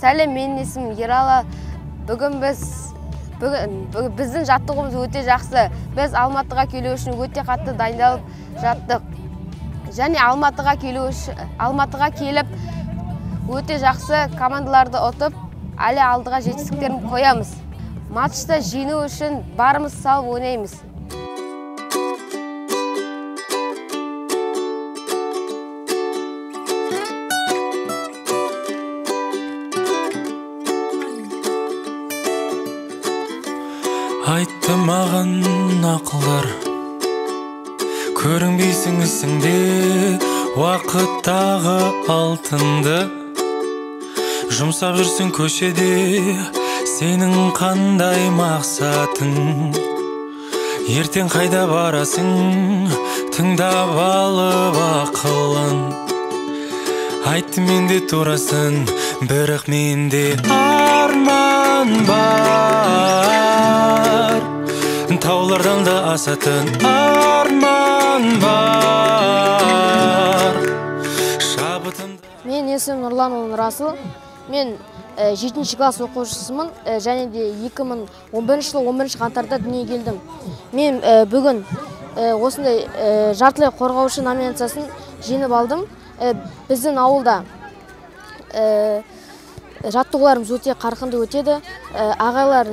Сәлем, менің есімім Ералы. Бүгін біздің жаттығуымыз өте жақсы. Біз Алматыға келу үшін өте қатты дайындалып жаттық. Және Алматыға келіп өте жақсы командаларды ұтып, әлі алдыға жетістіктерін қоямыз. Матчта жеңу үшін барымыз салып ойнаймыз. Айтты маған ақылдар, көрінбейсің ісіңде, уақыттағы алтынды. Жұмсап жүрсің көшеде, сенің қандай мақсатың? Ертең қайда барасың, тыңдап алып ақылын. Айтты менде турасын, бірақ менде арман бар. Таулардан да асатын арман бар. Мен есімім Нұрлан Расыл. Мен 7-ші класс оқушысымын, және де 2011 жылы 11 қаңтарда дүниеге келдім. Мен бүгін осындай жартылай қорғаушы номинациясын жеңіп алдым. Біздің ауылда жаттығуларымыз өте қарқынды өтеді. Ағайлар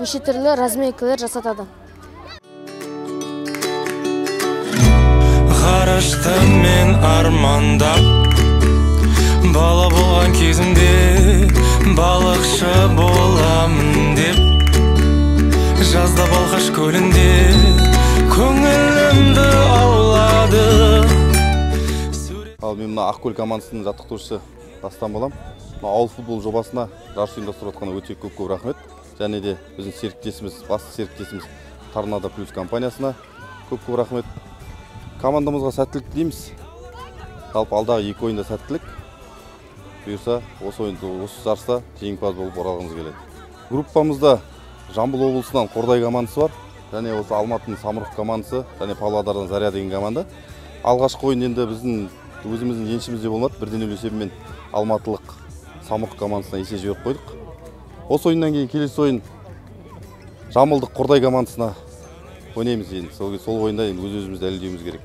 неше түрлі разминкалар жасатады. Ғарышты мен армандап, бала болған кезімде балықшы боламын деп, жазда Балқаш көлінде көңілімді аулады. Ал мен мына Ақкөл командасының жаттықтырушысы Дастан болам. Ауыл футбол жобасына жарыс ұйымдастырып жатқанына өте көп рахмет. Және де біздің серіктесіміз, басты серіктесіміз Торнадо Плюс компаниясына көп рахмет. Командамызға сәттілік тілейміз. Жалпы алдағы 2 ойында сәттілік. Бұйырса, осы жарыста жеңімпаз болып оралғымыз келеді. Группамызда Жамбыл облысынан Қордай командасы бар, және осы Алматының Самұрық командасы, және Павлодардан Заря деген команда. Алғашқы ойын енді біздің өзіміздің еншімізде болмады. 1-0 есебімен Алматылық Самұрық командасына есе жіберіп қойдық. Осы ойыннан кейін келесі ойын Жамбылдық Қордай командасына ойнаймыз енді. Сол ойында өз-өзімізді дәлелдеуіміз керек.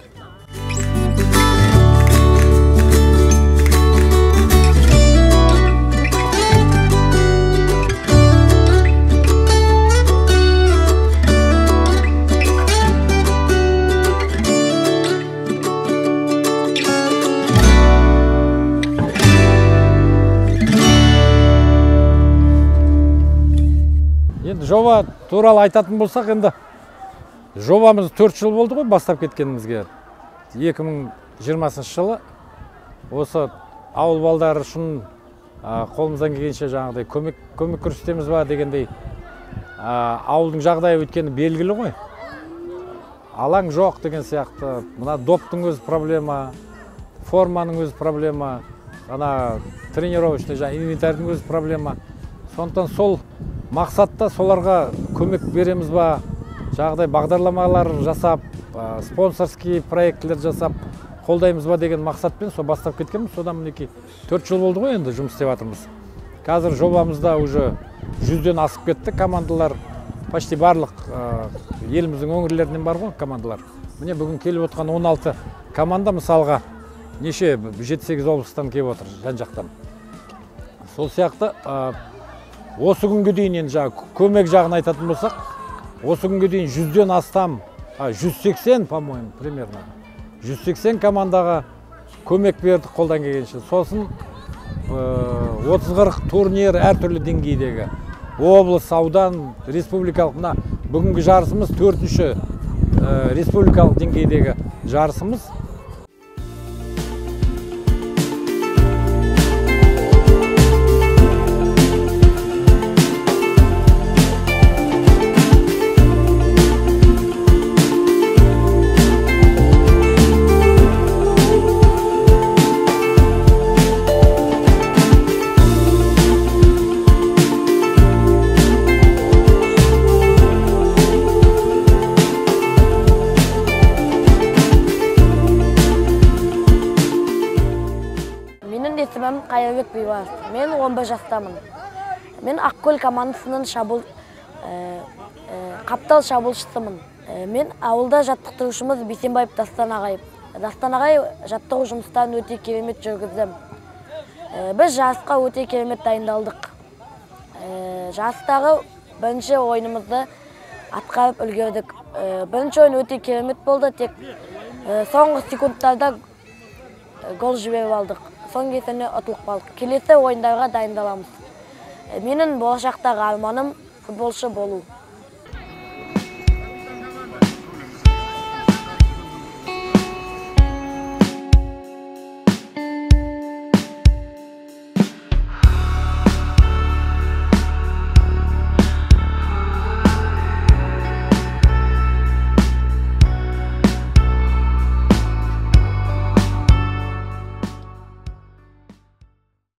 Жоба туралы айтатын болсақ, енді жобамыз 4 жыл болды ғой бастап кеткенімізге. 2020 жылы осы ауыл балдары үшін қолымыздан келгенше жаңағыдай көмек көрсетеміз ба дегендей. Ауылдың жағдайы өткені белгілі ғой. Алаң жоқ деген сияқты. Мына доптың өзі проблема, форманың өзі проблема, тренировочный инвентарьдың өзі проблема. Сондықтан сол мақсатта соларға көмек береміз ба, жағдай бағдарламалар жасап, спонсорский проектлер жасап, қолдаймыз ба деген мақсатпен сол бастап кеткенбіз. Содан мінекей 4 жыл болды ғой енді жұмыс істеп жатырмыз. Қазір жобамызда уже 100-ден асып кетті командалар. Почти барлық еліміздің өңірлерінен бар ғой командалар. Міне бүгін келіп отқан 16 команда мысалға неше 7-8 облыстан келіп отыр жан-жақтан. Сол сияқты осы күнге дейін енді көмек жағын айтатын болсақ, осы күнге дейін 100-ден астам, 180, по-моему, примерно 180 командаға көмек бердік қолдан келгенше. Сосын 30-40 турнир әртүрлі деңгейдегі облыс, аудан, республикалық. Бүгінгі жарысымыз 4-ші республикалық деңгейдегі жарысымыз. Бекбаев. Мен 15 жастамын. Мен Ақкөл командасының қаптал шабуылшысымын. Мен ауылда жаттықтырушымыз Бейсенбаев Дастан ағай. Дастан ағай жаттығу жұмыстарын өте керемет жүргізді. Біз жасқа өте керемет дайындалдық. Жастағы бірінші ойынымызды атқарып үлгердік. Бірінші ойын өте керемет болды, тек соңғы секундтарда гол жіберіп алдық. Соңғы кезеңде ұтылып қалдық. Келесі ойындарға дайындаламыз. Менің болашақтағы арманым футболшы болу.